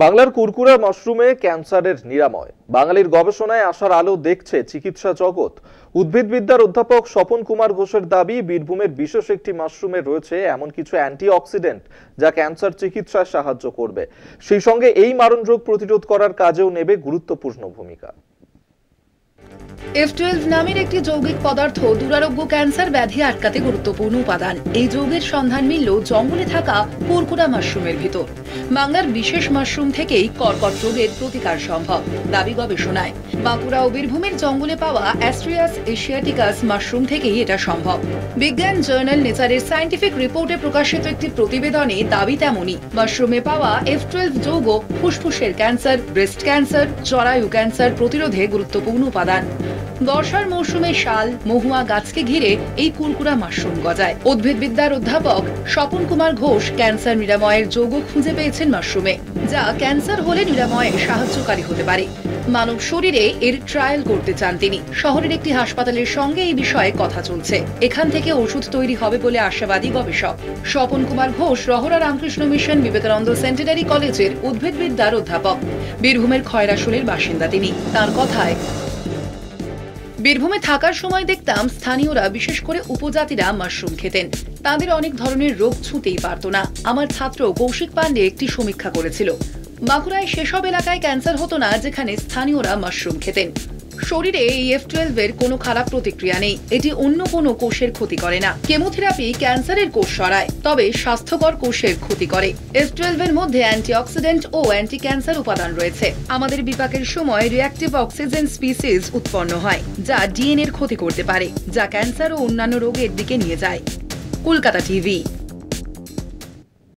বাংলার কুরকুরা মাশরুমে ক্যান্সারের নিরাময়। বাঙালির গবেষণায় আসার আলো দেখছে চিকিৎসা জগৎ। উদ্ভিদবিদ্যার অধ্যাপক স্বপন কুমার ঘোষের দাবি, বীরভূমের বিশেষ একটি মাশরুমে রয়েছে এমন কিছু অ্যান্টিঅক্সিডেন্ট যা ক্যান্সার চিকিৎসায় সাহায্য করবে। সেই সঙ্গে এই মারণ রোগ প্রতিরোধ করার কাজেও নেবে গুরুত্বপূর্ণ ভূমিকা। F12 নামের একটি যৌগিক পদার্থ দুরারোগ্য ক্যান্সার ব্যাধি আটকাতে গুরুত্বপূর্ণ উপাদান। এই যৌগের সন্ধান মিলল জঙ্গলে থাকা কুরকুরা মাশরুমের ভিতর। বাংলার বিশেষ মাশরুম থেকেই কর্কট রোগের প্রতিকার সম্ভব, দাবি গবেষণায়। বাঁকুড়া ও বীরভূমের জঙ্গলে পাওয়া অ্যাস্ট্রিয়াস এশিয়াটিকাস মাশরুম থেকেই এটা সম্ভব। বিজ্ঞান জার্নাল নেচারের সায়েন্টিফিক রিপোর্টে প্রকাশিত একটি প্রতিবেদনে দাবি তেমনই। মাশরুমে পাওয়া F12 যৌগ ফুসফুসের ক্যান্সার, ব্রেস্ট ক্যান্সার, জরায়ু ক্যান্সার প্রতিরোধে গুরুত্বপূর্ণ উপাদান। বর্ষার মৌসুমে শাল, মহুয়া গাছকে ঘিরে এই কুরকুরা মাশরুম গজায়। উদ্ভিদবিদ্যার অধ্যাপক স্বপন কুমার ঘোষ ক্যান্সার নিরাময়ের যৌগ খুঁজে পেয়েছেন মাশরুমে, যা ক্যান্সার হলে নিরাময়ে সাহায্যকারী হতে পারে। মানব শরীরে এর ট্রায়াল করতে চান তিনি। শহরের একটি হাসপাতালের সঙ্গে এই বিষয়ে কথা চলছে। এখান থেকে ওষুধ তৈরি হবে বলে আশাবাদী গবেষক। স্বপন কুমার ঘোষ রহরা রামকৃষ্ণ মিশন বিবেকানন্দ সেন্টেনারি কলেজের উদ্ভিদবিদ্যার অধ্যাপক। বীরভূমের খয়রাশুলির বাসিন্দা তিনি। তার কথায়, বীরভূমে থাকার সময় দেখতাম স্থানীয়রা, বিশেষ করে উপজাতিরা মাশরুম খেতেন। তাদের অনেক ধরনের রোগ ছুঁতেই পারত না। আমার ছাত্র কৌশিক পান্ডে একটি সমীক্ষা করেছিল। বাঁকুড়ায় সেসব এলাকায় ক্যান্সার হতো না যেখানে স্থানীয়রা মাশরুম খেতেন। শরীরে এই F12 এর কোনো খারাপ প্রতিক্রিয়া নেই। এটি অন্য কোনো কোষের ক্ষতি করে না। কেমোথেরাপি ক্যান্সারের কোষ সরায়, তবে স্বাস্থ্যকর কোষের ক্ষতি করে। F12 এর মধ্যে অ্যান্টিঅক্সিডেন্ট ও অ্যান্টি ক্যান্সার উপাদান রয়েছে। আমাদের বিপাকের সময় রিঅ্যাক্টিভ অক্সিজেন স্পিসিস উৎপন্ন হয়, যা ডিএনএর ক্ষতি করতে পারে, যা ক্যান্সার ও অন্যান্য রোগের দিকে নিয়ে যায়। কলকাতা টিভি।